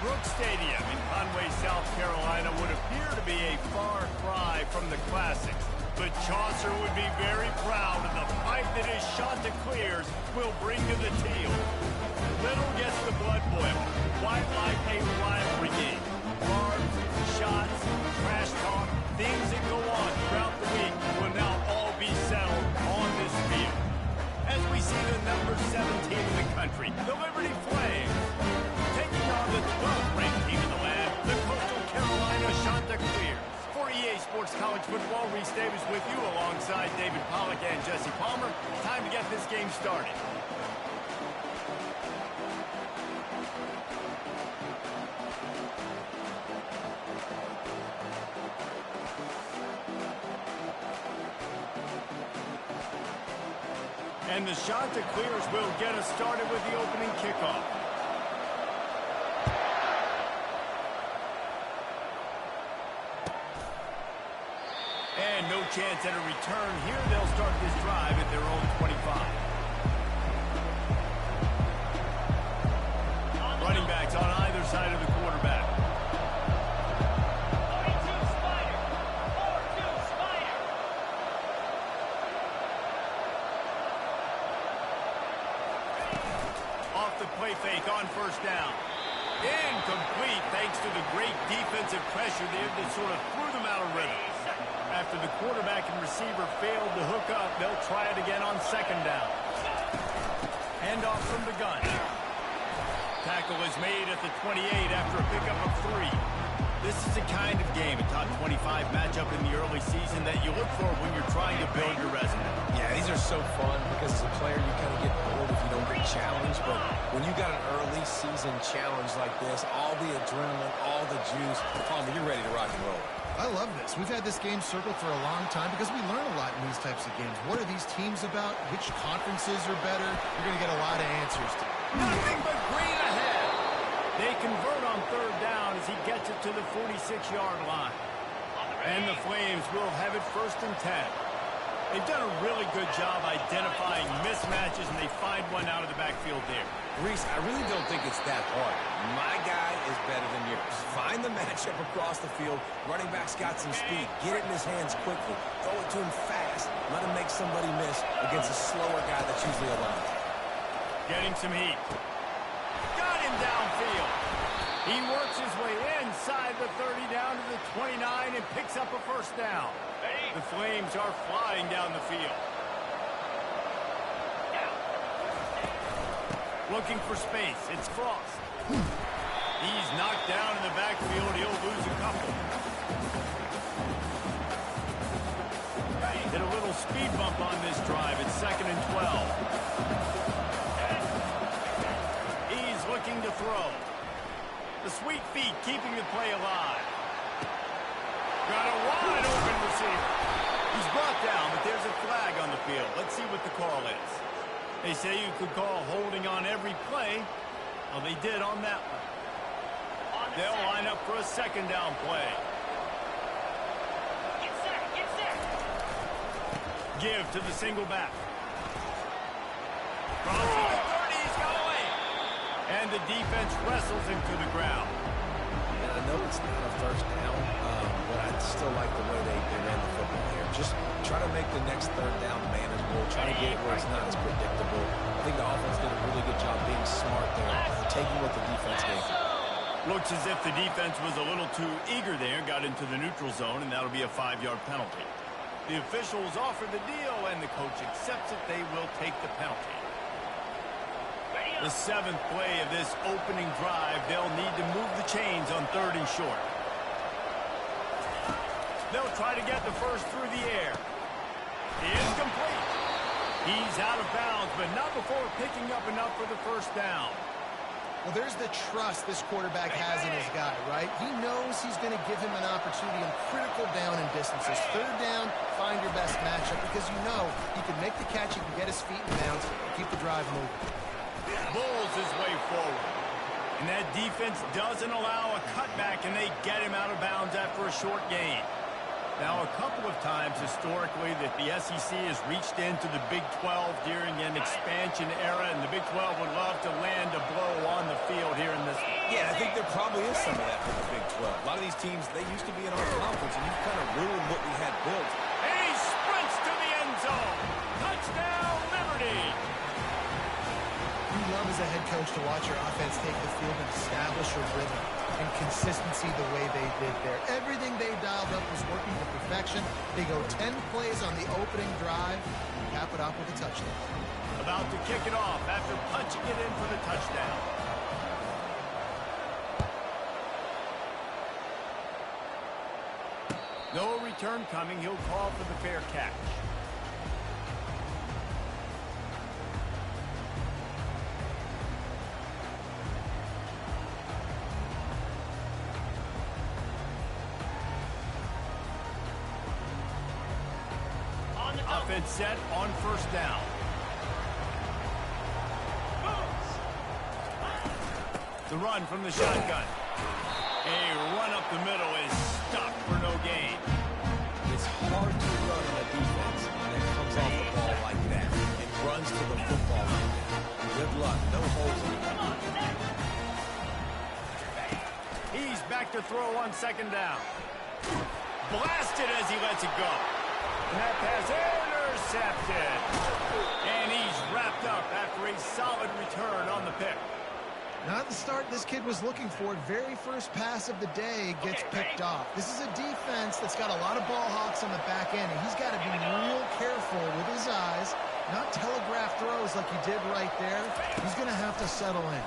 Brooks Stadium in Conway, South Carolina would appear to be a far cry from the classics, but Chaucer would be very proud of the fight that his Chanticleers will bring to the teal. Little gets the blood boiling, quite like a rivalry game. Barbs, shots, trash talk, things that go on throughout the week will now all be settled on this field. As we see the number 17 in the country, the Liberty Flames, taking on the 12th ranked team in the land, the Coastal Carolina Chanticleers. For EA Sports College Football, Reese Davis with you alongside David Pollack and Jesse Palmer. Time to get this game started. And the Chanticleers will get us started with the opening kickoff. And no chance at a return here. They'll start this drive at their own 25. Running backs on either side of the quarterback. Play fake on first down. Incomplete thanks to the great defensive pressure there that sort of threw them out of rhythm. After the quarterback and receiver failed to hook up, they'll try it again on second down. Handoff from the gun. Tackle is made at the 28 after a pickup of 3. This is the kind of game, a top 25 matchup in the early season that you look for when you're trying to build your resume. Yeah, these are so fun because as a player you kind of get bored if you don't get challenged, but when you got an early season challenge like this, all the adrenaline, all the juice, Palmer, you're ready to rock and roll. I love this. We've had this game circled for a long time because we learn a lot in these types of games. What are these teams about? Which conferences are better? You're going to get a lot of answers to it. Nothing but green ahead. They convert on third down as he gets it to the 46-yard line. And the Flames will have it first and 10. They've done a really good job identifying mismatches, and they find one out of the backfield there. Reese, I really don't think it's that hard. My guy is better than yours. Find the matchup across the field. Running back's got some speed. Get it in his hands quickly. Throw it to him fast. Let him make somebody miss against a slower guy that's usually alive. Getting some heat. Got him downfield. He works his way inside the 30 down to the 29 and picks up a first down. The Flames are flying down the field. Looking for space. It's Frost. He's knocked down in the backfield. He'll lose a couple. Hit a little speed bump on this drive. It's 2nd and 12. He's looking to throw. The sweet feet keeping the play alive. Got a wide open receiver. He's brought down, but there's a flag on the field. Let's see what the call is. They say you could call holding on every play. Well, they did on that one. They'll line up for a second down play. Get set, get set. Give to the single back. Crosses the 30, he's got away. And the defense wrestles him to the ground. And I know it's not a first down, but I still like the way they ran the football here. Just try to make the next third down manageable. Try to get it where it's not as predictable. I think the offense did a really good job being smart there, taking what the defense gave. Looks as if the defense was a little too eager there, got into the neutral zone, and that'll be a 5-yard penalty. The officials offer the deal, and the coach accepts it. They will take the penalty. The 7th play of this opening drive, they'll need to move the chains on 3rd and short. They'll try to get the first through the air. Incomplete. He's out of bounds, but not before picking up enough for the first down. Well, there's the trust this quarterback has in his guy, right? He knows he's going to give him an opportunity in critical down and distances. 3rd down, find your best matchup because you know he can make the catch, he can get his feet in bounds, keep the drive moving. Bulls his way forward. And that defense doesn't allow a cutback, and they get him out of bounds after a short gain. Now, a couple of times historically that the SEC has reached into the Big 12 during an expansion era, and the Big 12 would love to land a blow on the field here in this. Yeah, I think there probably is some of that for the Big 12. A lot of these teams, they used to be in our conference, and you've kind of ruined what we had built. And he sprints to the end zone. Touchdown, Liberty. You love as a head coach to watch your offense take the field and establish a rhythm and consistency the way they did there. Everything they dialed up was working to perfection. They go 10 plays on the opening drive and cap it off with a touchdown. About to kick it off after punching it in for the touchdown. No return coming. He'll call for the fair catch. Offense set on first down. The run from the shotgun. A run up the middle is stopped for no gain. It's hard to run on a defense that comes off the ball like that and runs to the football like that. Good luck. No holes in it. He's back to throw on second down. Blasted as he lets it go. And that pass intercepted. And he's wrapped up after a solid return on the pick. Not the start this kid was looking for. Very first pass of the day gets picked off. This is a defense that's got a lot of ball hawks on the back end, and he's got to be real careful with his eyes, not telegraph throws like he did right there. He's going to have to settle in.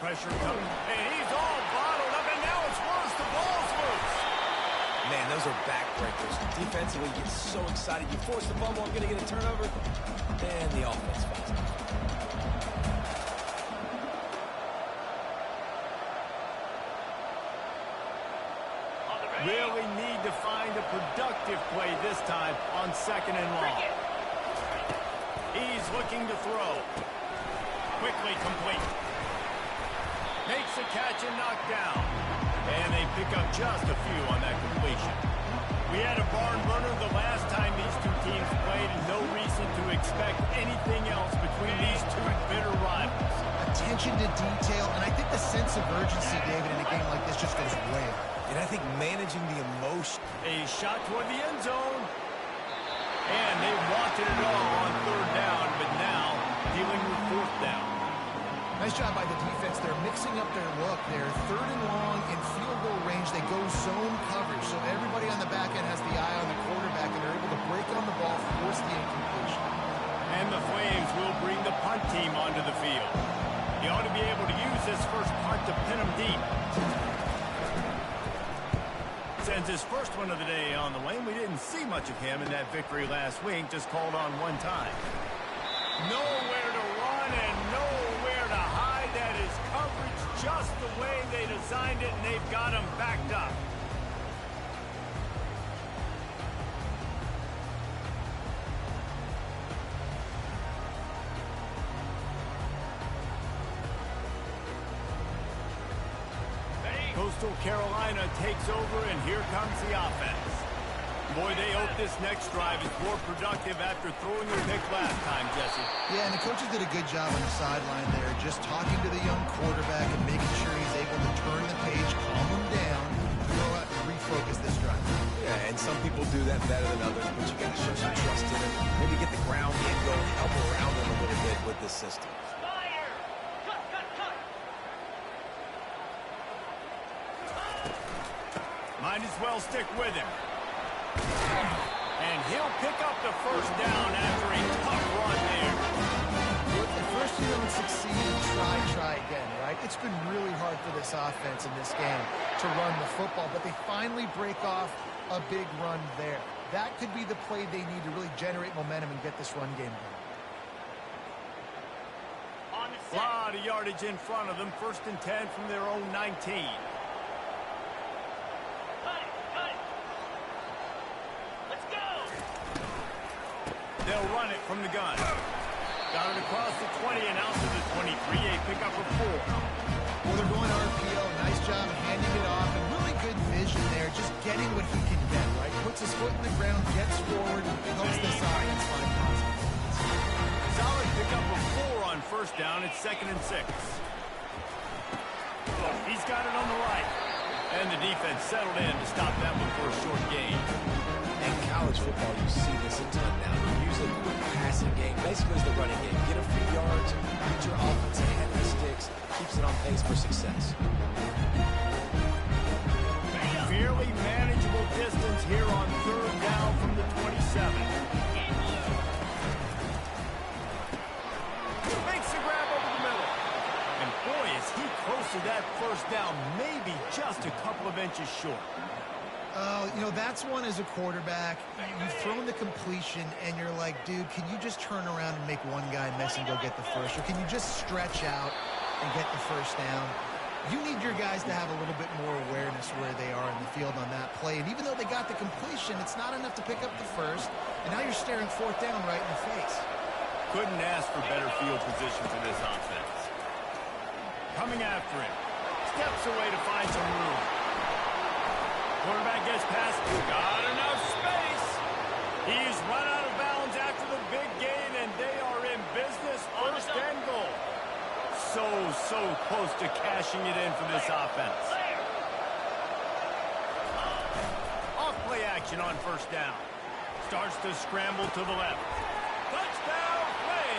Pressure coming, and he's all bottled up, and now it's worse. The ball's loose. Man, those are backbreakers. Defensively, you get so excited. You force the fumble, I'm going to get a turnover. And the offense fights it. Really need to find a productive play this time on second and long. He's looking to throw. Quickly complete. Makes a catch and knocked down. And they pick up just a few on that completion. We had a barn burner the last time these two teams played, and no reason to expect anything else between these two bitter rivals. Attention to detail, and I think the sense of urgency, David, in a game like this just goes way up. And I think managing the emotion. A shot toward the end zone. And they wanted it all on third down, but now dealing with fourth down. Nice job by the defense. They're mixing up their look. They're third and long in field goal range. They go zone coverage, so everybody on the back end has the eye on the quarterback, and they're able to break on the ball, force the incompletion. And the Flames will bring the punt team onto the field. He ought to be able to use this first punt to pin him deep. Sends his first one of the day on the lane. We didn't see much of him in that victory last week, just called on one time. Nowhere to run and nowhere to hide. That is coverage just the way they designed it, and they've got him backed up. Coastal Carolina takes over, and here comes the offense. Boy, they hope this next drive is more productive after throwing a pick last time, Jesse. Yeah, and the coaches did a good job on the sideline there, just talking to the young quarterback and making sure he's able to turn the page, calm him down, to go out and refocus this drive. Yeah, and some people do that better than others, but you got to show some trust in him. Maybe get the ground game going, help around him a little bit with this system. Might as well stick with him. And he'll pick up the first down after a tough run there. Look, at first you don't succeed, try again, right? It's been really hard for this offense in this game to run the football, but they finally break off a big run there. That could be the play they need to really generate momentum and get this run game going. A lot of yardage in front of them. First and 10 from their own 19. They'll run it from the gun. Got it across the 20 and out to the 23. A pickup of 4. Well, they're going RPO. Nice job handing it off. And really good vision there. Just getting what he can get, right? Puts puts his foot in the ground, gets forward, helps this offense find positive. Solid pickup of 4 on first down. It's 2nd and 6. He's got it on the right. And the defense settled in to stop that one for a short gain. In college football, you see this a ton now. They're usually a quick passing game. Basically, it's the running game. Get a few yards, get your offense ahead of the sticks, keeps it on pace for success. Fairly manageable distance here on 3rd down from the 27. Makes the grab over the middle. And boy, is he close to that first down, maybe just a couple of inches short. You know, that's one as a quarterback. You've thrown the completion, and you're like, dude, can you just turn around and make one guy miss and go get the first? Or can you just stretch out and get the first down? You need your guys to have a little bit more awareness where they are in the field on that play. And even though they got the completion, it's not enough to pick up the first. And now you're staring 4th down right in the face. Couldn't ask for better field position for this offense. Coming after him. Steps away to find some room. Quarterback gets past. Got enough space. He's run out of bounds after the big gain, and they are in business. 1st and goal. So close to cashing it in for this offense. Off play action on 1st down. Starts to scramble to the left. Touchdown play.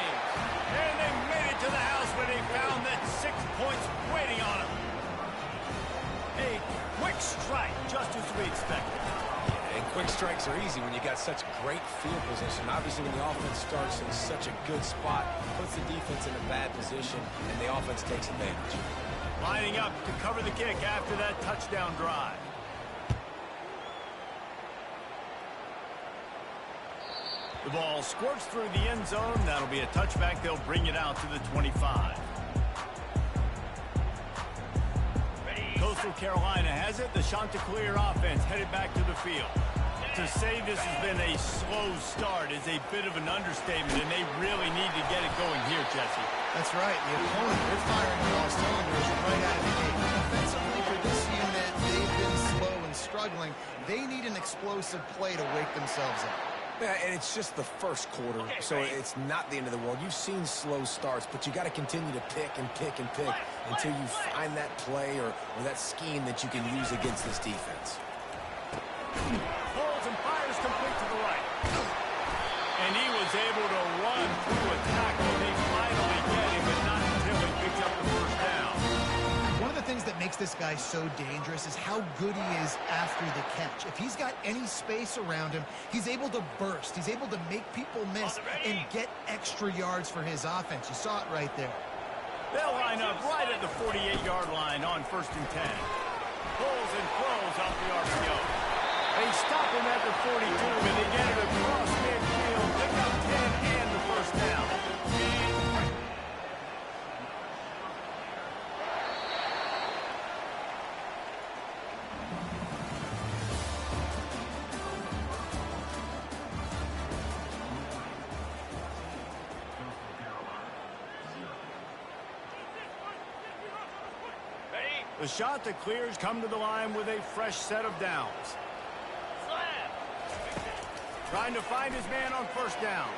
And they made it to the house when they found that 6 points waiting on them. A quick strike, just as we expected. And quick strikes are easy when you got such great field position. Obviously, when the offense starts in such a good spot, puts the defense in a bad position, and the offense takes advantage. Lining up to cover the kick after that touchdown drive. The ball squirts through the end zone. That'll be a touchback. They'll bring it out to the 25. Coastal Carolina has it. The Chanticleer offense headed back to the field. To say this has been a slow start is a bit of an understatement, and they really need to get it going here, Jesse. That's right. The opponent, they're firing on all cylinders right out of the gate. Defensively for this unit, they've been slow and struggling. They need an explosive play to wake themselves up. Yeah, and it's just the first quarter, so it's not the end of the world. You've seen slow starts, but you got to continue to pick and pick and pick until you find that play or that scheme that you can use against this defense. Pulls and fires complete to the right. And he was able to run through a tackle. They finally get him, but not until he picks up the first down. One of the things that makes this guy so dangerous is how good he is after the catch. If he's got any space around him, he's able to burst. He's able to make people miss and get extra yards for his offense. You saw it right there. They'll line up right at the 48-yard line on 1st and 10. Pulls and throws off the RPO. They stop him at the 42, and they get it across midfield. Pick up 10 and the first down. The Chanticleers come to the line with a fresh set of downs. Trying to find his man on 1st down.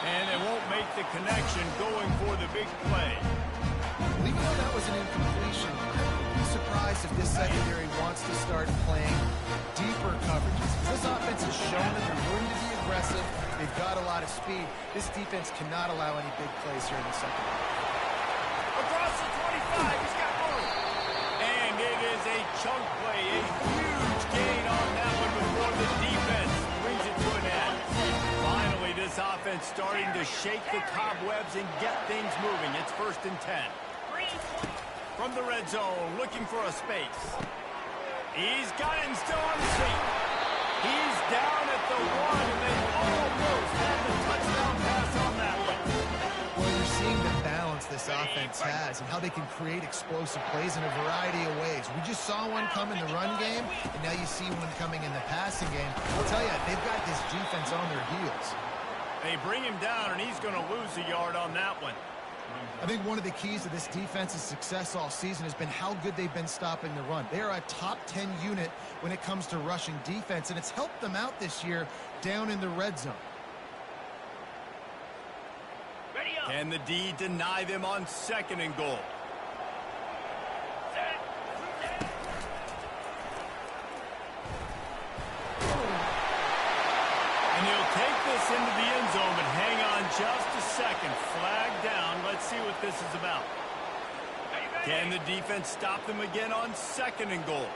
And they won't make the connection going for the big play. Even though that was an incompletion, I wouldn't be surprised if this secondary wants to start playing deeper coverages. This offense has shown that they're willing to be aggressive. They've got a lot of speed. This defense cannot allow any big plays here in the second half. Across the 25, he's got room. And it is a chunk play, a huge gain on that one before the defense brings it to an end. Finally, this offense starting to shake the cobwebs and get things moving. It's 1st and 10. From the red zone, looking for a space. He's got him still on the seat. He's down at the 1, and they almost had the touchdown pass on that one. Well, you're seeing the balance this offense has and how they can create explosive plays in a variety of ways. We just saw one come in the run game, and now you see one coming in the passing game. I'll tell you, they've got this defense on their heels. They bring him down, and he's going to lose a yard on that one. I think one of the keys to this defense's success all season has been how good they've been stopping the run. They are a top 10 unit when it comes to rushing defense, and it's helped them out this year down in the red zone. Can the D deny them on 2nd and goal? And he'll take this into the end zone, but hang on just a second. Flag down. Let's see what this is about. Can the defense stop them again on 2nd and goal?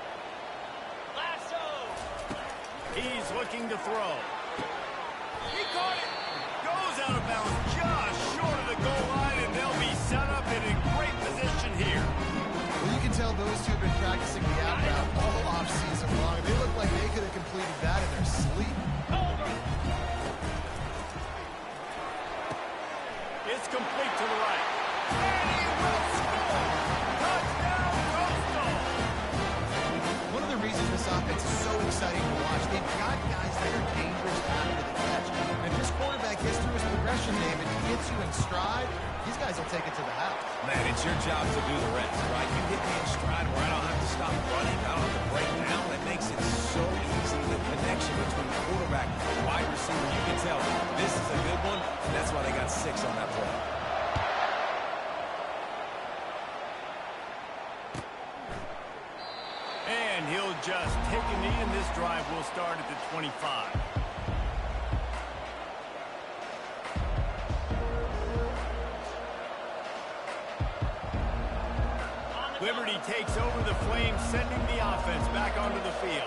He's looking to throw. He caught it. Goes out of bounds just short of the goal line, and they'll be set up in a great position here. Well, you can tell those two have been practicing the out route all offseason long. They look like they could have completed that in their sleep. It's complete to the right. And he will score! Touchdown, Coastal! One of the reasons this offense is so exciting to watch, they've got guys that are dangerous after the catch. And if this quarterback gets through his progression, David, he gets you in stride, these guys will take it to the house. Man, it's your job to do the rest, right? You get me in stride where I don't have to stop running, I don't have to break down. It makes it so easy, the connection between quarterback and wide receiver. You can tell this is a good one, and that's why they got 6 on that play. And he'll just take a knee, and this drive will start at the 25. Liberty takes over the Flames, sending the offense back onto the field.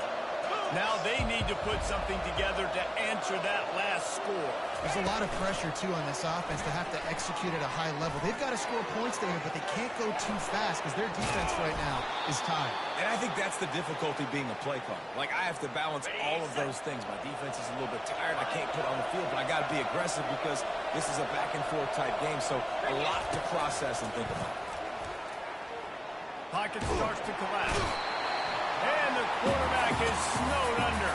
Now they need to put something together to answer that last score. There's a lot of pressure, too, on this offense to have to execute at a high level. They've got to score points, David, but they can't go too fast because their defense right now is tied. And I think that's the difficulty being a play caller. Like, I have to balance all of those things. My defense is a little bit tired. I can't put on the field, but I got to be aggressive because this is a back-and-forth type game, so a lot to process and think about. Pocket starts to collapse. And the quarterback is snowed under.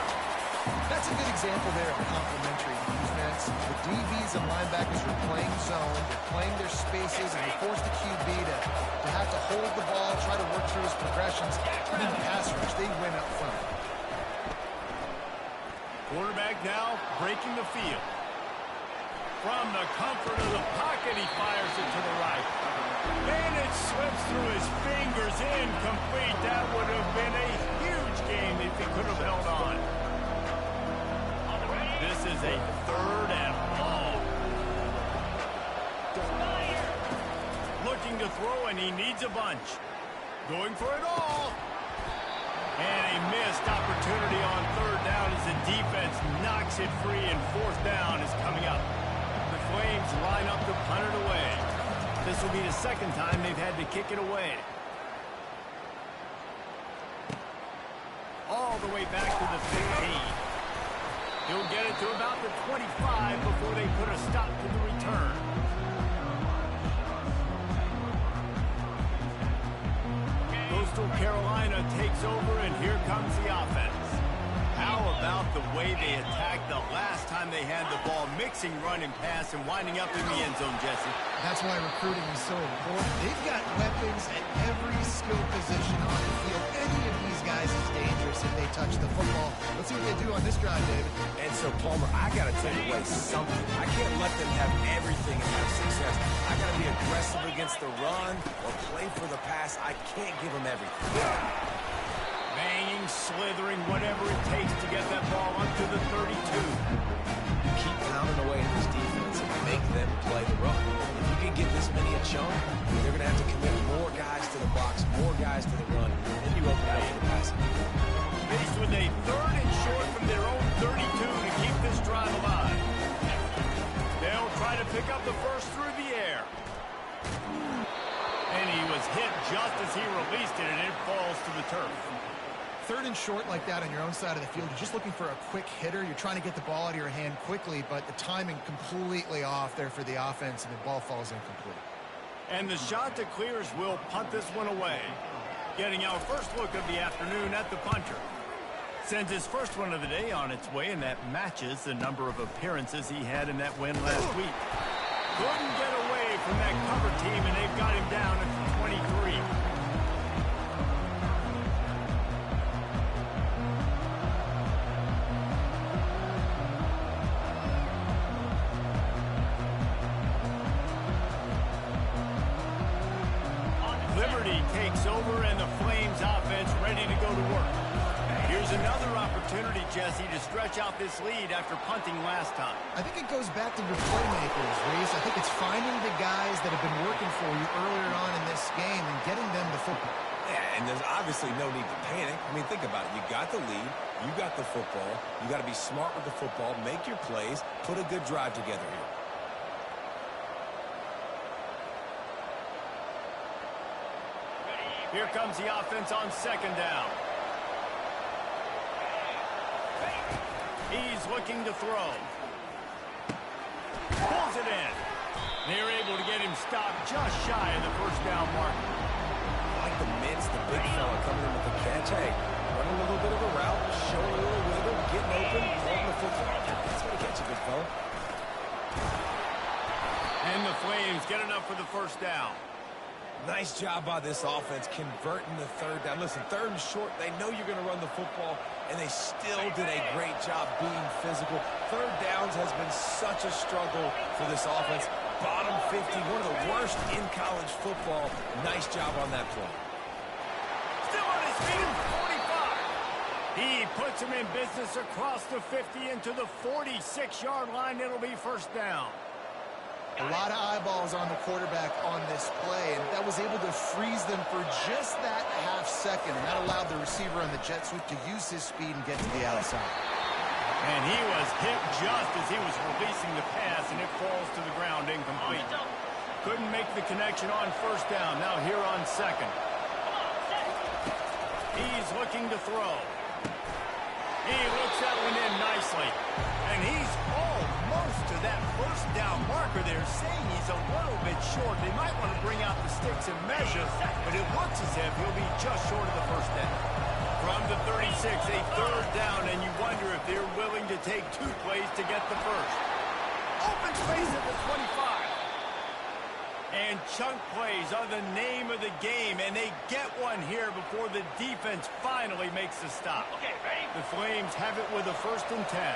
That's a good example there of complementary defense. The DBs and linebackers are playing zone, they're playing their spaces, and they force the QB to have to hold the ball, try to work through his progressions, and then pass rush, they win up front. Quarterback now breaking the field. From the comfort of the pocket, he fires it to the right. And it slips through his fingers, incomplete. That would have been a huge game if he could have held on. This is a 3rd and long. Looking to throw, and he needs a bunch. Going for it all. And a missed opportunity on 3rd down as the defense knocks it free, and 4th down is coming up. The Flames line up to punt it away. This will be the 2nd time they've had to kick it away. All the way back to the 15. He'll get it to about the 25 before they put a stop to the return. Coastal Carolina takes over, and here comes the offense. How about the way they attacked the last time they had the ball, mixing run and pass and winding up in the end zone, Jesse? That's why recruiting is so important. They've got weapons at every skill position on the field. Any of these guys is dangerous if they touch the football. Let's see what they do on this drive, David. And so, Palmer, I got to take away something. I can't let them have everything and have success. I got to be aggressive against the run or play for the pass. I can't give them everything. Banging, slithering, whatever it takes to get that ball up to the 32. Keep pounding away at this defense and make them play the run. If you can get this many a chunk, they're going to have to commit more guys to the box, more guys to the run, then you open it up for the passing. Faced with a 3rd and short from their own 32 to keep this drive alive. They'll try to pick up the first through the air. And he was hit just as he released it, and it falls to the turf. 3rd and short like that on your own side of the field, you're just looking for a quick hitter. You're trying to get the ball out of your hand quickly, but the timing completely off there for the offense, and the ball falls incomplete. And the Chanticleers will punt this one away. Getting our first look of the afternoon at the punter. Sends his first one of the day on its way, and that matches the number of appearances he had in that win last week. Couldn't get away from that cover team, and they've got him down at the 23. Liberty takes over, and the Flames offense ready to go to work. Here's another opportunity, Jesse, to stretch out this lead after punting last time. I think it goes back to your playmakers, Reese. I think it's finding the guys that have been working for you earlier on in this game and getting them the football. Yeah, and there's obviously no need to panic. I mean, think about it. You got the lead. You got the football. You got to be smart with the football. Make your plays. Put a good drive together here. Here comes the offense on second down. He's looking to throw. Pulls it in. They're able to get him stopped just shy of the first down mark. I like the mids, the big fella coming in with the catch. Hey, running a little bit of a route, showing a little wiggle, getting open, throwing the football. That's going to catch a big fella. And the Flames get enough for the first down. Nice job by this offense converting the third down. Listen, third and short, they know you're going to run the football, and they still did a great job being physical. Third downs has been such a struggle for this offense. Bottom 50, one of the worst in college football. Nice job on that play. Still on his feet at the 45. He puts him in business across the 50 into the 46-yard line. It'll be first down. A lot of eyeballs on the quarterback on this play, and that was able to freeze them for just that half second, and that allowed the receiver on the jet sweep to use his speed and get to the outside. And he was hit just as he was releasing the pass, and it falls to the ground incomplete. Couldn't make the connection on first down. Now here on second. He's looking to throw. He looks that one in nicely. And he's almost to that first down marker there, saying he's a little bit short. They might want to bring out the sticks and measure, but it looks as if he'll be just short of the first down. From the 36, a third down, and you wonder if they're willing to take two plays to get the first. Open space at the 25. And chunk plays are the name of the game, and they get one here before the defense finally makes the stop. Okay, ready? The Flames have it with a 1st and 10.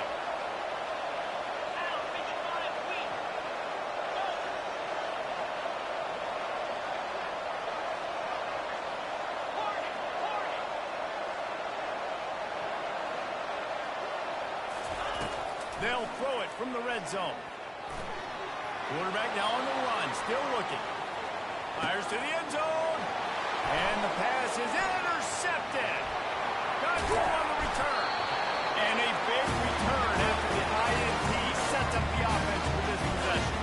They'll throw it from the red zone. Quarterback now on the run, still looking. Fires to the end zone. And the pass is intercepted. Got through on the return. And a big return after the INT sets up the offense for this possession.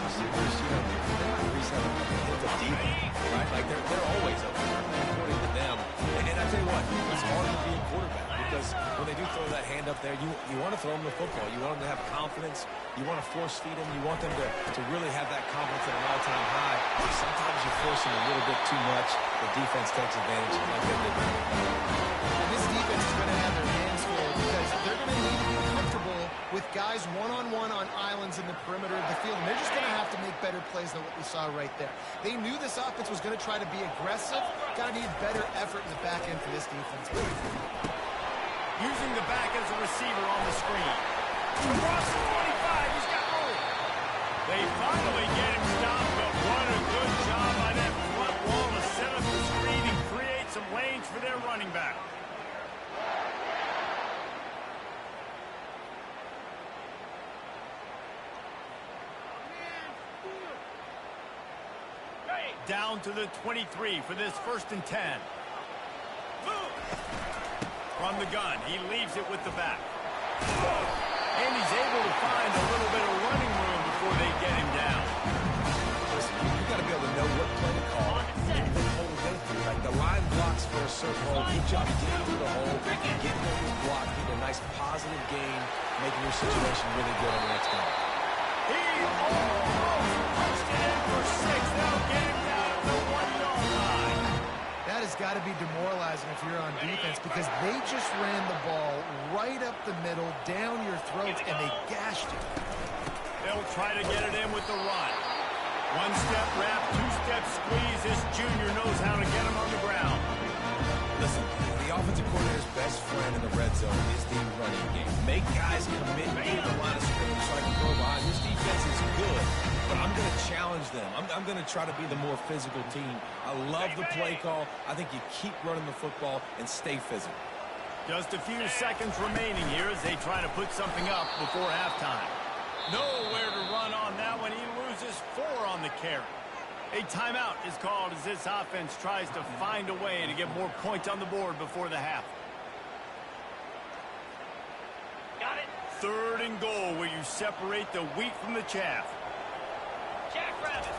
Receivers, you know, they're not resetting the deep, right? Like they're always open, according to them. And I tell you what, it's hard to be a quarterback because when they do throw that hand up there, you want to throw them the football. You want them to have confidence. You want to force feed them. You want them to really have that confidence at an all-time high. Sometimes you force them a little bit too much. The defense takes advantage like they did. This defense is going to have their hands full because they're going to need to be comfortable with guys one-on-one on islands in the perimeter of the field, and they're just going to have to make better plays than what we saw right there. They knew this offense was going to try to be aggressive. Got to need better effort in the back end for this defense. Using the back as a receiver on the screen. Across the 25, he's got room. They finally get him stopped, but what a good job by that front wall to set up the screen and create some lanes for their running back. Down to the 23 for this 1st and 10. From the gun, he leaves it with the back. And he's able to find a little bit of running room before they get him down. Listen, you got to be able to know what play to call. Like the line blocks for a certain hole. Good job getting through the hole, getting over his block, getting a nice positive gain, making your situation really good on the next down. He almost punched it in for 6. That'll get him down at the 1-yard line. That has got to be demoralizing if you're on defense because they just ran the ball right up the middle, down your throats, and they gashed you. They'll try to get it in with the run. One-step wrap, two-step squeeze. This junior knows how to get him on the ground. Listen, the offensive coordinator's best friend in the red zone is the running game. Make guys commit near the line of scrimmage so I can throw behind. This defense is good, but I'm going to challenge them. I'm going to try to be the more physical team. I love the play call. I think you keep running the football and stay physical. Just a few seconds remaining here as they try to put something up before halftime. Nowhere to run on that one. He loses 4 on the carry. A timeout is called as this offense tries to find a way to get more points on the board before the half. Got it. 3rd and goal where you separate the wheat from the chaff. Jackrabbit.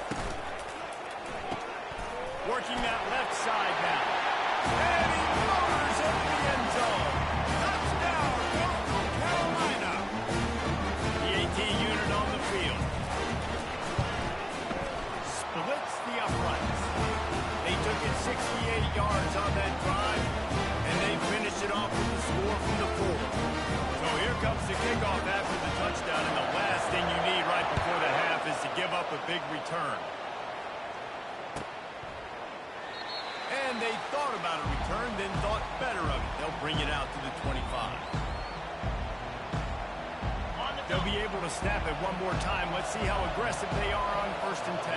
Working that left side now. And he motors into the end zone. Touchdown, Coastal Carolina. The 18 unit on the field. Splits the uprights. They took it 68 yards on that drive, and they finished it off with the score from the 4. So here comes the kickoff after the touchdown, and the last thing you need right before the half is to give up a big return. And they thought about a return, then thought better of it. They'll bring it out to the 25. They'll be able to snap it one more time. Let's see how aggressive they are on 1st and 10.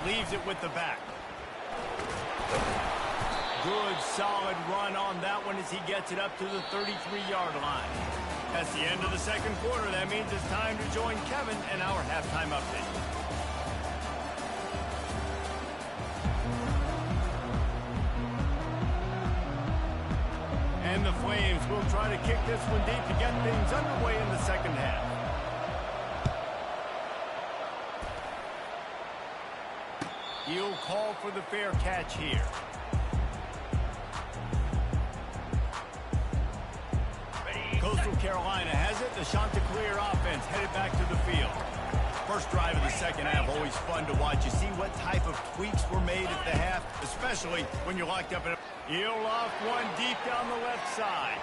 Leaves it with the back. Good, solid run on that one as he gets it up to the 33-yard line. That's the end of the 2nd quarter. That means it's time to join Kevin and our halftime update. And the Flames will try to kick this one deep to get things underway in the 2nd half. He'll call for the fair catch here. Coastal Carolina has it. The Chanticleer offense headed back to the field. First drive of the 2nd half, always fun to watch. You see what type of tweaks were made at the half, especially when you're locked up in a... He'll off one deep down the left side.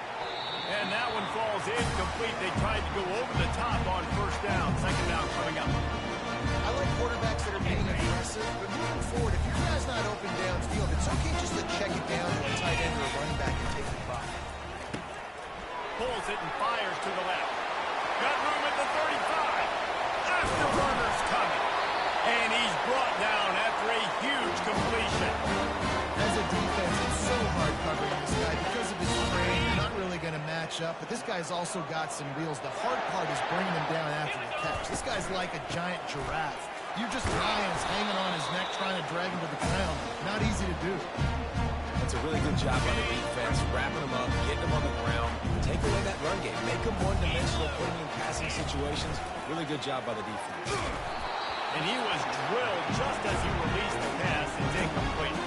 And that one falls incomplete. They tried to go over the top on 1st down. 2nd down coming up. I like quarterbacks that are being aggressive, but moving forward, if your guy's not open downfield, it's okay just to check it down to a tight end or a running back and take the ball. Pulls it and fires to the left. Got room at the 35. Afterburner's coming. And he's brought down after a huge completion. As a defense, it's so hard covering this guy because of his frame. You're not really going to match up, but this guy's also got some wheels. The hard part is bringing him down after the catch. This guy's like a giant giraffe. You're just lions hanging on his neck trying to drag him to the ground. Not easy to do. That's a really good job by the defense, wrapping them up, getting them on the ground, take away that run game, make them one-dimensional, putting in passing situations. Really good job by the defense. And he was drilled just as he released the pass. It's incomplete.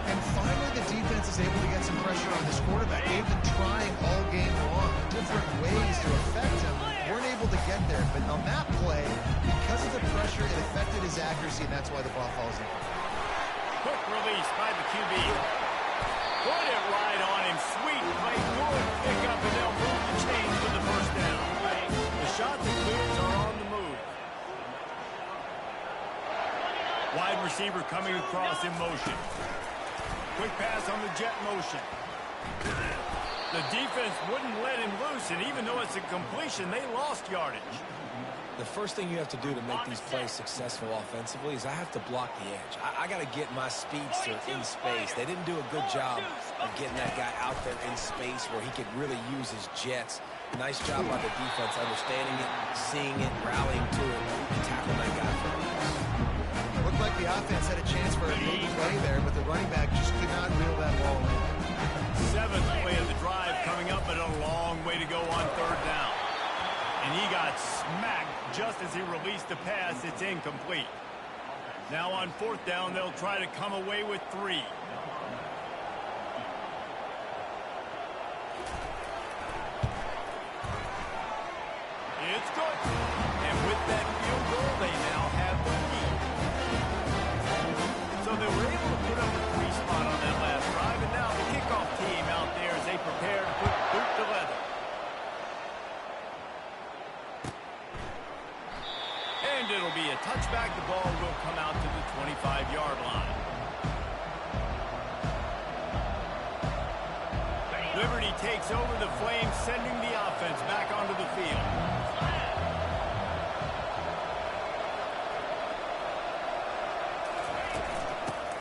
And finally, the defense is able to get some pressure on this quarterback. They've been trying all game long, different ways to affect him. Weren't able to get there, but on that play, because of the pressure, it affected his accuracy, and that's why the ball falls in. Quick release by the QB. Put it right on him. Sweet play. Good pick up, and they'll move the chains for the 1st down. The Chanticleers are on the move. Wide receiver coming across in motion. Quick pass on the jet motion. The defense wouldn't let him loose, and even though it's a completion, they lost yardage. The first thing you have to do to make these plays successful offensively is I have to block the edge. I got to get my speedster in space. They didn't do a good job of getting that guy out there in space where he could really use his jets. Nice job by the defense understanding it, seeing it, rallying to it, and tackling that guy for a loss. Looked like the offense had a chance for a big play there, but the running back just could not reel that ball in. 7th play of the drive coming up, but a long way to go on 3rd down. And he got smacked just as he released the pass. It's incomplete. Now on 4th down, they'll try to come away with 3. It's good. And with that field goal, they now have the lead. So they were able to put up a 3 spot on that last drive, and now the kickoff team out there as they prepare to put boot to leather. takes over the Flames, sending the offense back onto the field.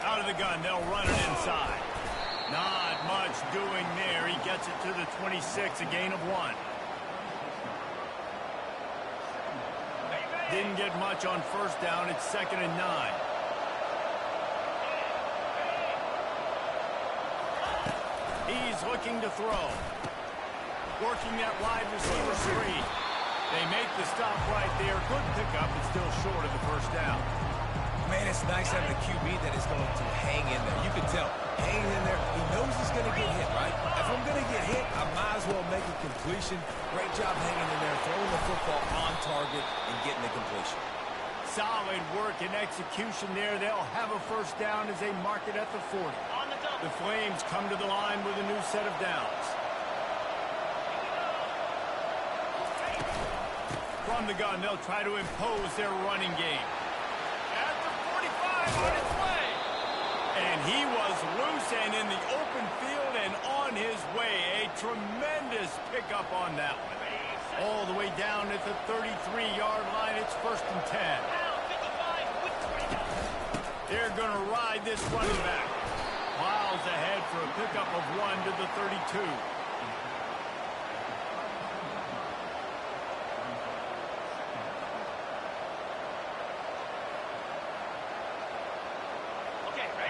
Out of the gun, they'll run it inside. Not much doing there. He gets it to the 26, a gain of 1. Didn't get much on first down. It's 2nd and 9. He's looking to throw. Working that wide receiver screen. They make the stop right there. Good pickup, but still short of the first down. Man, it's nice having a QB that is going to hang in there. You can tell. Hanging in there. He knows he's going to get hit, right? If I'm going to get hit, I might as well make a completion. Great job hanging in there, throwing the football on target and getting the completion. Solid work and execution there. They'll have a first down as they mark it at the 40. On the double. The Flames come to the line with a new set of downs. From the gun, they'll try to impose their running game. At the 45, on its way. And he was loose and in the open field and on his way. A tremendous pickup on that one. All the way down at the 33-yard line. It's 1st and 10. They're going to ride this running back. Miles ahead for a pickup of 1 to the 32.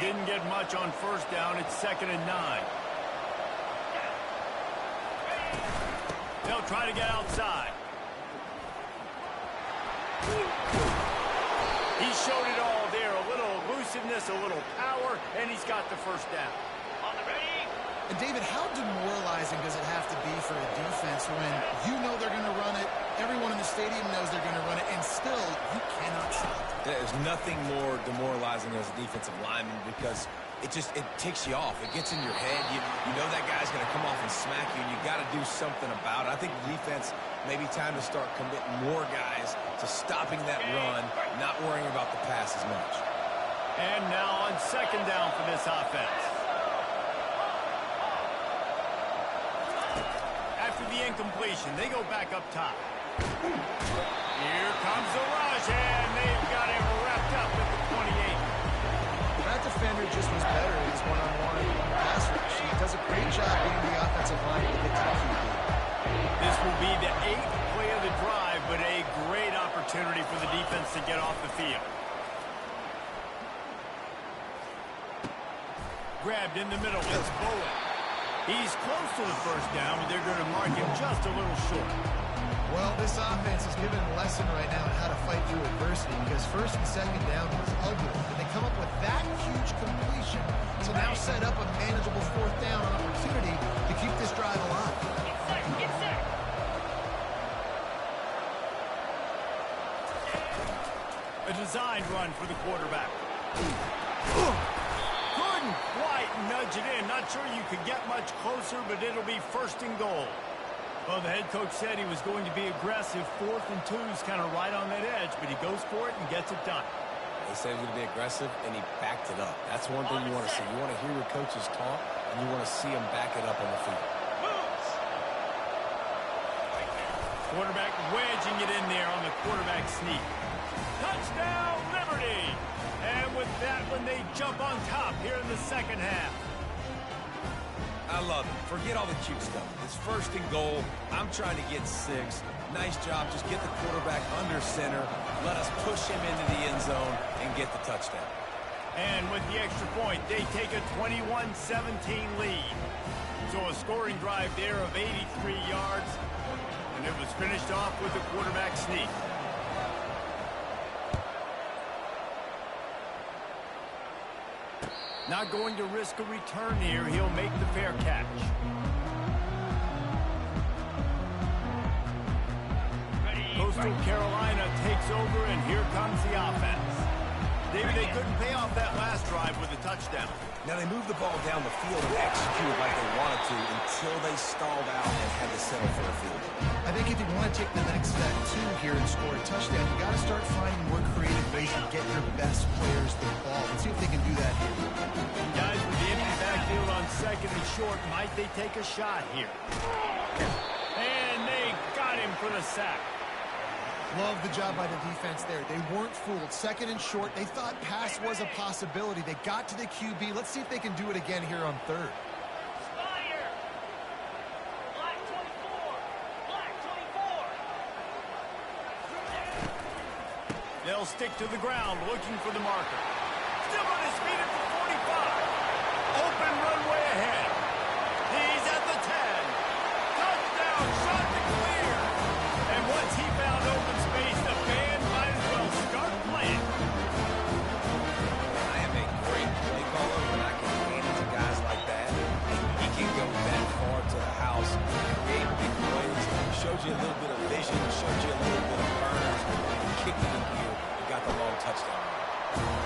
Didn't get much on first down. It's 2nd and 9. They'll try to get outside. He showed it all there. A little elusiveness, a little power, and he's got the first down. On the ready. And David, how demoralizing does it have to be for a defense when you know they're going to run it, everyone in the stadium knows they're going to run it, and still you cannot stop it? There's nothing more demoralizing as a defensive lineman because it ticks you off. It gets in your head. You know that guy's going to come off and smack you, and you got to do something about it. I think the defense maybe time to start committing more guys to stopping that run, not worrying about the pass as much. And now on 2nd down for this offense. After the incompletion, they go back up top. Here comes the rush, and they've got him wrapped up at the 28. That defender just was better in his one-on-one pass rush. He does a great job being the offensive line to get to the QB. This will be the 8th play of the drive, but a great opportunity for the defense to get off the field. Grabbed in the middle. It's Bowen. He's close to the first down, but they're going to mark him just a little short. Well, this offense is giving a lesson right now on how to fight through adversity because 1st and 2nd down was ugly. And they come up with that huge completion to now set up a manageable 4th down opportunity to keep this drive alive. Get set. A designed run for the quarterback. Couldn't quite nudge it in. Not sure you could get much closer, but it'll be 1st and goal. Well, the head coach said he was going to be aggressive. 4th and 2 is kind of right on that edge, but he goes for it and gets it done. He said he was going to be aggressive, and he backed it up. That's one thing you want to see. You want to hear your coaches talk, and you want to see them back it up on the field. Quarterback wedging it in there on the quarterback sneak. Touchdown, Liberty! And with that one, they jump on top here in the 2nd half. I love it. Forget all the cute stuff. It's 1st and goal. I'm trying to get 6. Nice job. Just get the quarterback under center. Let us push him into the end zone and get the touchdown. And with the extra point, they take a 21-17 lead. So a scoring drive there of 83 yards. And it was finished off with the quarterback sneak. Not going to risk a return here. He'll make the fair catch. Coastal Carolina takes over, and here comes the offense. David, they couldn't pay off that last drive with a touchdown. Now, they moved the ball down the field and executed like they wanted to until they stalled out and had to settle for a field goal. I think if you want to take the next step, too, here and score a touchdown, you got to start finding more creative ways to get your best players the ball. Let's see if they can do that here. Guys, with the empty backfield on second and short. Might they take a shot here? And they got him for the sack. Love the job by the defense there. They weren't fooled. Second and short, they thought pass was a possibility. They got to the QB. Let's see if they can do it again here on third. Spider. Black 24. Black 24. They'll stick to the ground, looking for the marker. Still on his feet at the 45. Open runway ahead. He's at the 10. Touchdown, shot to clear. And once he found open space, the band might as well start playing. I am a great play caller when I can hand it to guys like that. He can go that far to the house, create big plays, showed you a little bit of vision, showed you a little bit of burners, kicked it in here, and got the long touchdown.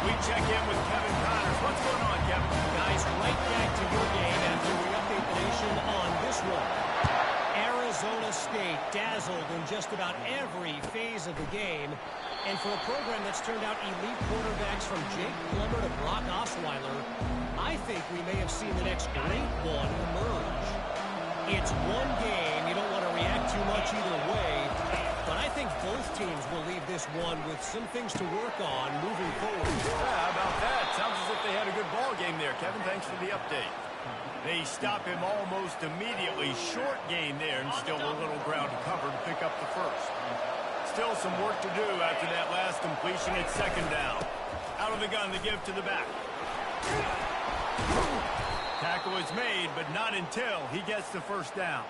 We check in with Kevin Connors. What's going on, Kevin? Guys, right back to your game after we update the nation on this one. Arizona State dazzled in just about every phase of the game. And for a program that's turned out elite quarterbacks from Jake Plummer to Brock Osweiler, I think we may have seen the next great one emerge. It's one game. You don't want to react too much either way. But I think both teams will leave this one with some things to work on moving forward. Yeah, how about that? Sounds as if they had a good ball game there, Kevin. Thanks for the update. They stop him almost immediately. Short gain there, and still a little ground to cover to pick up the first. Still some work to do after that last completion at second down. Out of the gun to give to the back. Tackle is made, but not until he gets the first down.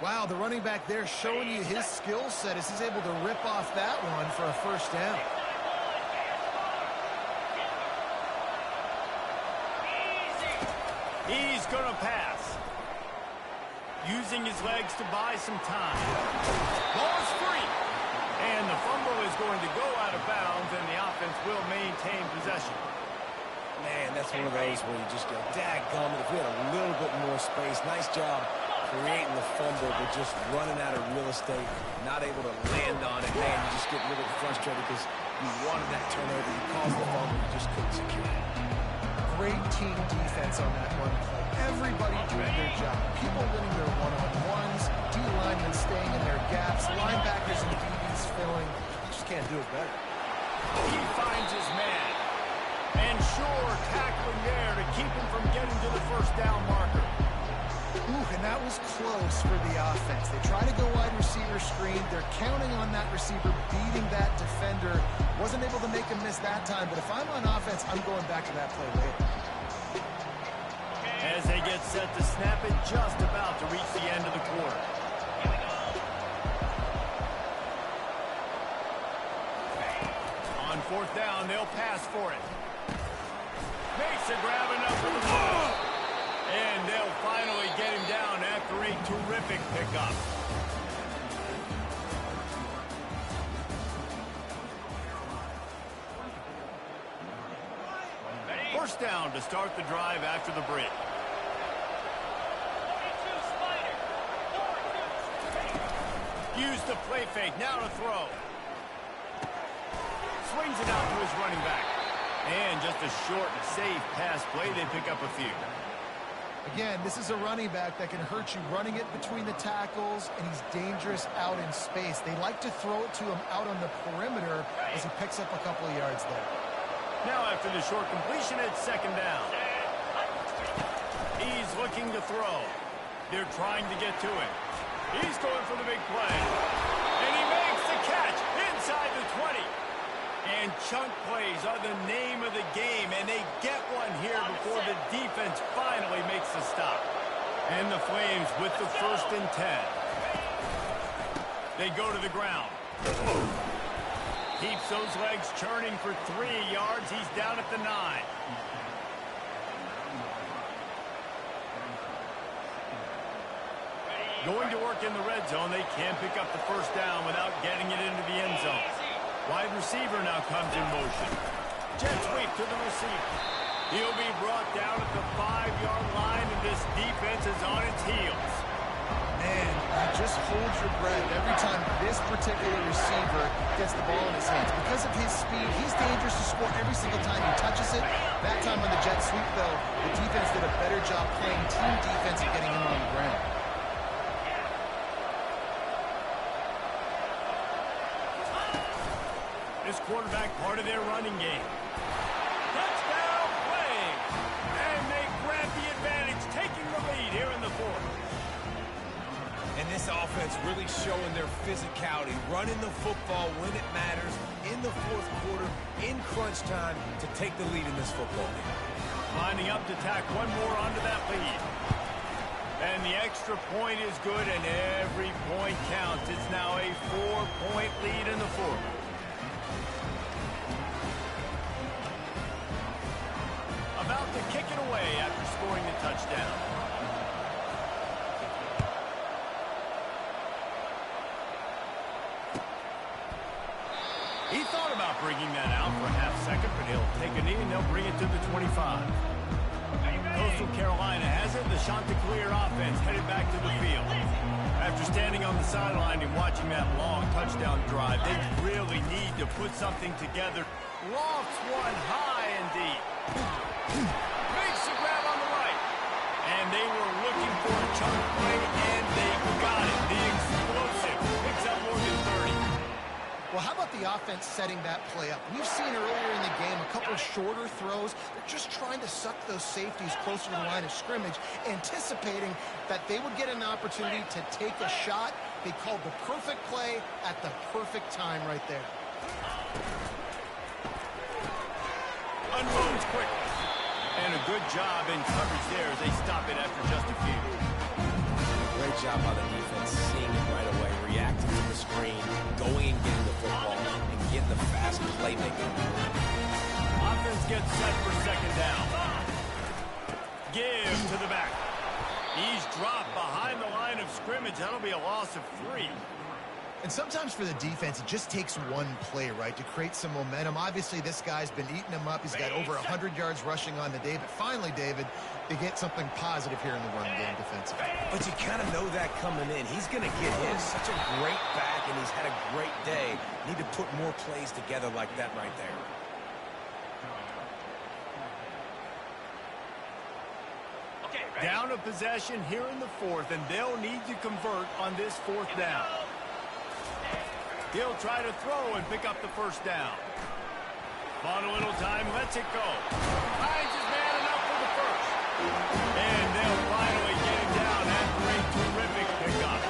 Wow, the running back there showing you his skill set as he's able to rip off that one for a first down. He's going to pass. Using his legs to buy some time. Ball's free. And the fumble is going to go out of bounds, and the offense will maintain possession. Man, that's one of those where you just go, dadgummit, if we had a little bit more space. Nice job creating the fumble, but just running out of real estate, not able to land on it. Man, you just get really frustrated because you wanted that turnover. You caused the fumble, you just couldn't secure it. Great team defense on that run play. Everybody doing their job. People winning their one-on-ones, D-linemen staying in their gaps, linebackers and DBs filling. You just can't do it better. He finds his man. And sure, tackling there to keep him from getting to the first down marker. Ooh, and that was close for the offense. They try to go wide receiver screen. They're counting on that receiver beating that defender. Wasn't able to make him miss that time, but if I'm on offense, I'm going back to that play later. As they get set to snap it, just about to reach the end of the quarter. On fourth down, they'll pass for it. Makes a grab enough for the ball. And they'll finally get him down after a terrific pickup. First down to start the drive after the break. 42 Spider. 42. Use the play fake, now to throw. Swings it out to his running back. And just a short and safe pass play, they pick up a few. Again, this is a running back that can hurt you running it between the tackles, and he's dangerous out in space. They like to throw it to him out on the perimeter as he picks up a couple of yards there. Now after the short completion, it's second down. He's looking to throw. They're trying to get to him. He's going for the big play. And he makes the catch inside the 20. And chunk plays are the name of the game, and they get one here before the defense finally makes the stop. And the Flames with the 1st and 10. They go to the ground. Keeps those legs churning for 3 yards. He's down at the 9. Going to work in the red zone. They can't pick up the first down without getting it into the end zone. Wide receiver now comes in motion. Jet sweep to the receiver. He'll be brought down at the 5-yard line, and this defense is on its heels. Man, you just hold your breath every time this particular receiver gets the ball in his hands. Because of his speed, he's dangerous to score every single time he touches it. That time on the jet sweep, though, the defense did a better job playing team defense and getting him on the ground. This quarterback part of their running game. Touchdown playing. And they grab the advantage, taking the lead here in the fourth. And this offense really showing their physicality, running the football when it matters, in the fourth quarter, in crunch time, to take the lead in this football game. Lining up to tack one more onto that lead. And the extra point is good, and every point counts. It's now a 4-point lead in the fourth. About to kick it away after scoring the touchdown. He thought about bringing that out for a half second, but he'll take a knee and they'll bring it to the 25. Coastal Carolina has it. The Chanticleer offense headed back to the field. After standing on the sideline and watching that long touchdown drive, they really need to put something together. Lofts one high and deep. Makes the grab on the right. And they were looking for a chunk play, and they got it. The explosive picks up more than 30. Well, how about the offense setting that play up? We've seen earlier in the game a couple of shorter throws. They're just trying to suck those safeties closer to the line of scrimmage, anticipating that they would get an opportunity to take a shot. They called the perfect play at the perfect time right there. Unloads quickly. And a good job in coverage there as they stop it after just a few. Great job by the defense, seeing it right away, reacting to the screen, going and getting the football, and getting the fast playmaking. Offense gets set for second down. Give to the back. He's dropped behind the line of scrimmage. That'll be a loss of 3. And sometimes for the defense, it just takes one play, right, to create some momentum. Obviously, this guy's been eating him up. He's got over 100 yards rushing on the day. But finally, David, they get something positive here in the run game defensively. But you kind of know that coming in. He's going to get his. Such a great back, and he's had a great day. Need to put more plays together like that right there. Down a possession here in the fourth, and they'll need to convert on this fourth down. He'll try to throw and pick up the first down. On a little time, lets it go. Finds his man enough for the first. And they'll finally get him down after a terrific pickup.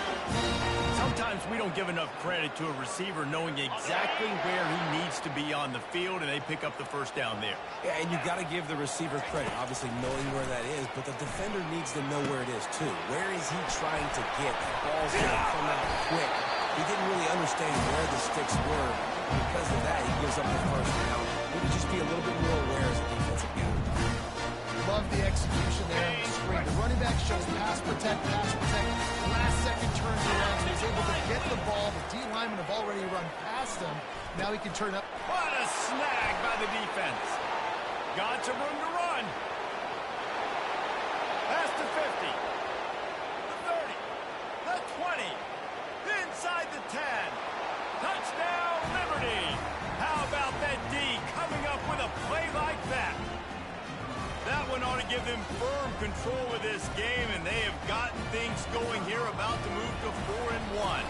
Sometimes we don't give enough credit to a receiver knowing exactly where he needs to be on the field, and they pick up the first down there. Yeah, and you got to give the receiver credit, obviously knowing where that is, but the defender needs to know where it is too. Where is he trying to get? The ball's going to come out quick. He didn't really understand where the sticks were. Because of that, he gives up the first down. Maybe just be a little bit more aware as a defensive guy. Love the execution there on the screen. The running back shows pass protect, pass protect. Last second turns around, so he's able to get the ball. The D linemen have already run past him. Now he can turn up. What a snag by the defense. Got some room to run. Pass to 50. The 30. The 20. Inside the 10. Touchdown, Liberty. How about that D coming up with a play like that? That one ought to give them firm control of this game, and they have gotten things going here, about to move to 4-1.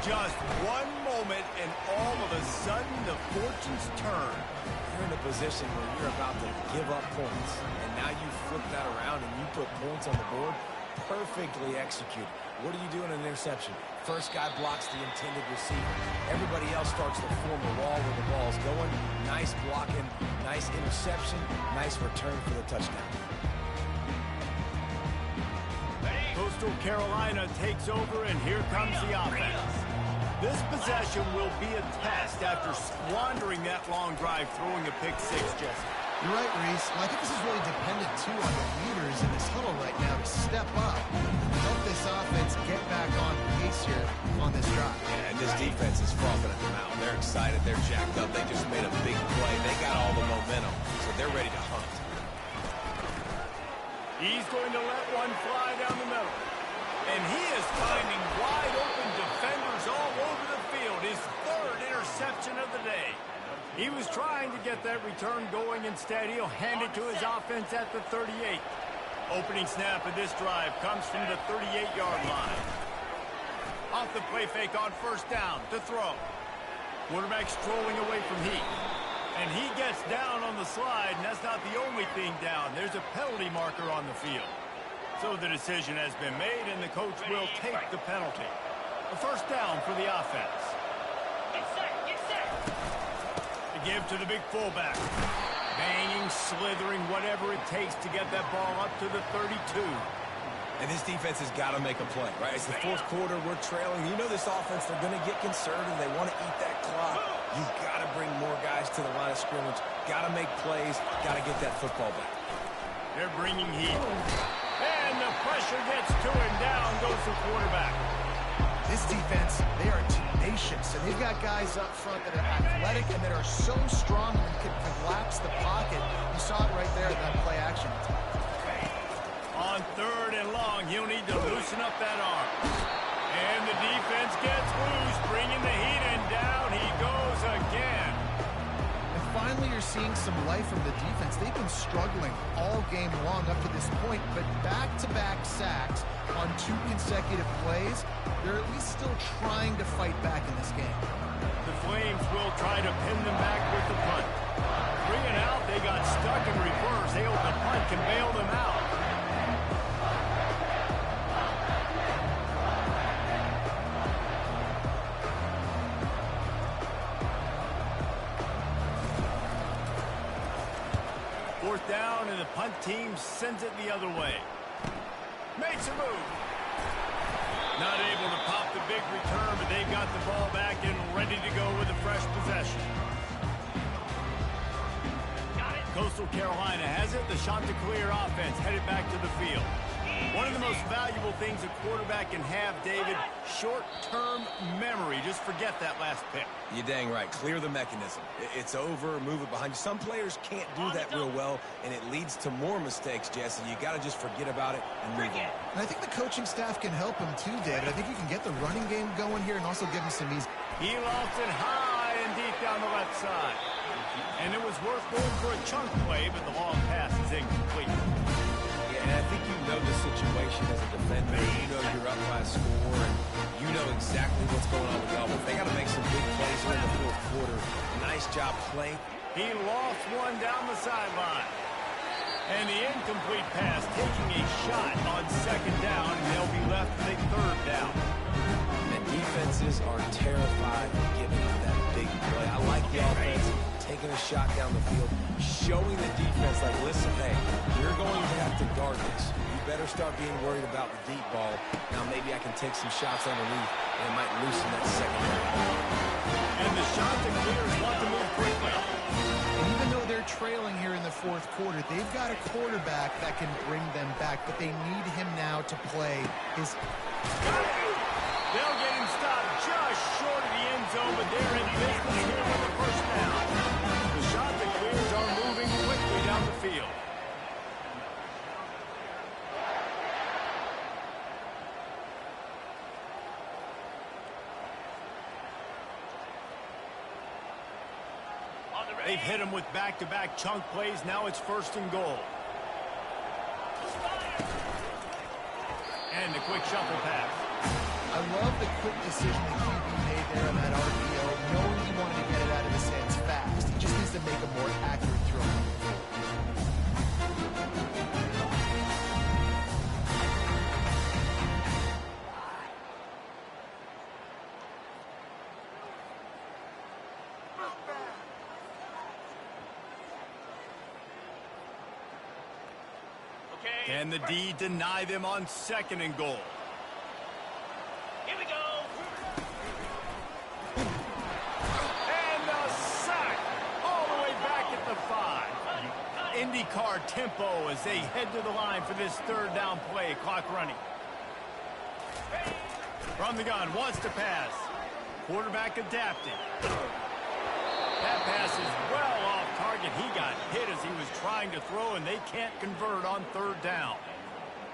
Just one moment, and all of a sudden, the fortunes turn. You're in a position where you're about to give up points, and now you flip that around and you put points on the board. Perfectly executed. What do you do in an interception? First guy blocks the intended receiver. Everybody else starts to form a wall where the ball's going. Nice blocking, nice interception, nice return for the touchdown. Coastal Carolina takes over, and here comes the offense. This possession will be a test after squandering that long drive, throwing a pick six, Jesse. You're right, Reese. Well, I think this is really dependent, too, on the leaders in this huddle right now to step up and help this offense get back on pace here on this drive. Yeah, and this defense is frothing at the mouth. They're excited. They're jacked up. They just made a big play. They got all the momentum, so they're ready to hunt. He's going to let one fly down the middle. And he is finding wide open defenders all over the field. His third interception of the day. He was trying to get that return going. Instead, he'll hand it to his offense at the 38. Opening snap of this drive comes from the 38-yard line. Off the play fake on first down to throw. Quarterback strolling away from Heat. And he gets down on the slide, and that's not the only thing down. There's a penalty marker on the field. So the decision has been made, and the coach will take the penalty. A first down for the offense. Get set, get set. To give to the big fullback. Banging, slithering, whatever it takes to get that ball up to the 32. And this defense has got to make a play, right? It's the fourth quarter. We're trailing. You know this offense, they're going to get conservative. They want to eat that clock. You've got to bring more guys to the line of scrimmage. Got to make plays. Got to get that football back. They're bringing heat. And the pressure gets to him. Down goes the quarterback. This defense, they are tenacious, and they've got guys up front that are athletic and that are so strong and can collapse the pocket. You saw it right there in that play action. On third and long, he'll need to loosen up that arm. And the defense gets loose, bringing the heat, and down he goes again. And finally, you're seeing some life from the defense. They've been struggling all game long up to this point, but back-to-back sacks on 2 consecutive plays, they're at least still trying to fight back in this game. The Flames will try to pin them back with the punt. 3 and out, they got stuck in reverse. They hope the punt can bail them out. Fourth down, and the punt team sends it the other way. Makes a move. Not able to pop the big return, but they've got the ball back and ready to go with a fresh possession. Coastal Carolina has it. The Chanticleer offense headed back to the field. One of the most valuable things a quarterback can have, David, short-term memory. Just forget that last pick. You're dang right. Clear the mechanism. It's over. Move it behind you. Some players can't do that real well, and it leads to more mistakes, Jesse. You got to just forget about it and move on. And I think the coaching staff can help him too, David. I think you can get the running game going here and also give him some ease. He lofts it high and deep down the left side. And it was worth going for a chunk play, but the long pass is incomplete. Yeah, and I think you know the situation as a defender. You know you're up by a score, and you know exactly what's going on with Elvis. They got to make some big plays here in the fourth quarter. Nice job playing. He lost one down the sideline. And the incomplete pass taking a shot on second down, and they'll be left with a third down. And defenses are terrified of giving up that big play. I like the offense taking a shot down the field, showing the defense, like, listen, hey, you're going to have to guard this. You better start being worried about the deep ball. Now maybe I can take some shots underneath, and it might loosen that second down. And the Chanticleers want to move quickly. And even though they're trailing here in the fourth quarter, they've got a quarterback that can bring them back, but they need him now to play his... They'll get him stopped just short of the end zone, but they're in business here with the first down. The Chanticleers are moving quickly down the field. They've hit him with back-to-back chunk plays. Now it's first and goal. And a quick shuffle pass. I love the quick decision that QB made there on that RPO, knowing he wanted to get it out of his hands fast. He just needs to make a more accurate throw. Can the D deny them on second and goal? Here we go. And a sack all the way back at the 5. IndyCar tempo as they head to the line for this third down play. Clock running. From the gun, wants to pass. Quarterback adapting. That pass is well off target. He got hit as he was trying to throw, and they can't convert on third down.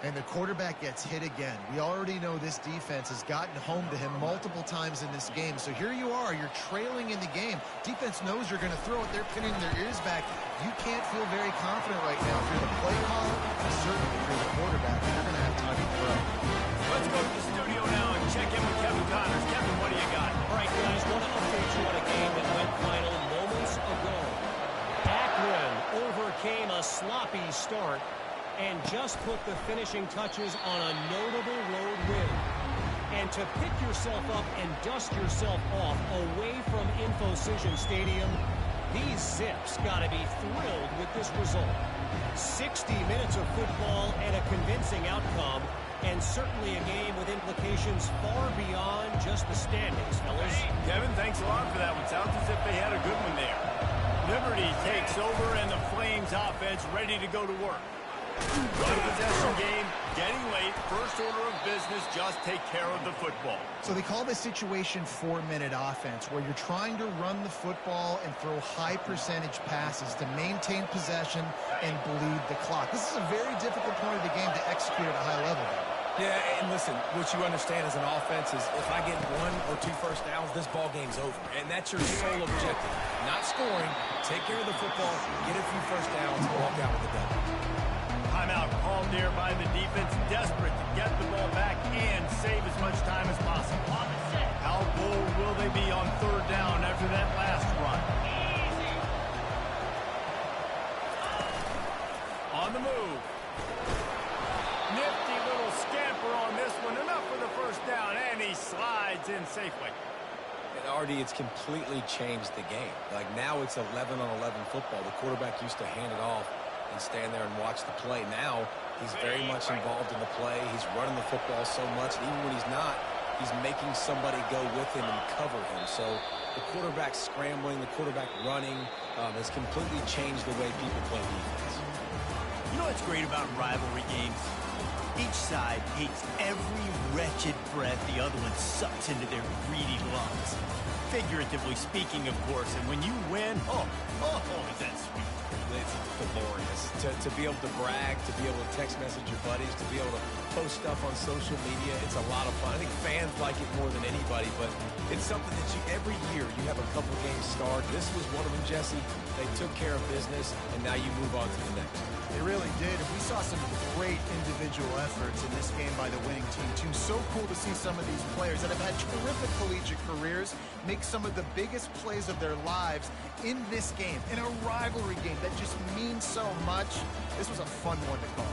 And the quarterback gets hit again. We already know this defense has gotten home to him multiple times in this game. So here you are, you're trailing in the game. Defense knows you're going to throw it. They're pinning their ears back. You can't feel very confident right now if you're the play caller, and certainly if you're the quarterback, you're going to have time to throw. Let's go to the studio now and check in with Kevin Connors. Kevin, what do you got? All right, guys, want to update you on a game that went final moments ago. Akron overcame a sloppy start and just put the finishing touches on a notable road win. And to pick yourself up and dust yourself off away from InfoCision Stadium, these Zips got to be thrilled with this result. 60 minutes of football and a convincing outcome, and certainly a game with implications far beyond just the standings, fellas. Kevin, thanks a lot for that one. Sounds as if they had a good one there. Liberty takes over, and the Flames offense ready to go to work. Run possession game, getting late. First order of business, just take care of the football. So they call this situation 4-minute offense, where you're trying to run the football and throw high percentage passes to maintain possession and bleed the clock. This is a very difficult point of the game to execute at a high level. Yeah, and listen, what you understand as an offense is if I get 1 or 2 first downs, this ball game's over. And that's your sole objective. Not scoring, take care of the football, get a few first downs, and walk out with the W. Timeout called there by the defense, desperate to get the ball back and save as much time as possible. How bold will they be on third down after that last run? On the move. Nifty little scamper on this one. Enough for the first down, and he slides in safely. And RD, it's completely changed the game. Like now it's 11-on-11 football. The quarterback used to hand it off and stand there and watch the play. Now he's very much involved in the play. He's running the football so much, and even when he's not, he's making somebody go with him and cover him. So the quarterback scrambling, the quarterback running has completely changed the way people play defense. You know what's great about rivalry games? Each side hates every wretched breath the other one sucks into their greedy lungs. Figuratively speaking, of course, and when you win, oh, is that sweet. It's glorious to be able to brag, to be able to text message your buddies, to be able to post stuff on social media. It's a lot of fun. I think fans like it more than anybody, but it's something that every year you have a couple games start. This was one of them, Jesse. They took care of business, and now you move on to the next. They really did. And we saw some great individual efforts in this game by the winning team, too. So cool to see some of these players that have had terrific collegiate careers make some of the biggest plays of their lives in this game, in a rivalry game that just means so much. This was a fun one to call.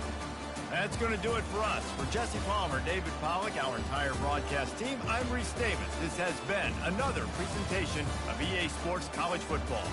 That's going to do it for us. For Jesse Palmer, David Pollack, our entire broadcast team, I'm Reese Davis. This has been another presentation of EA Sports College Football.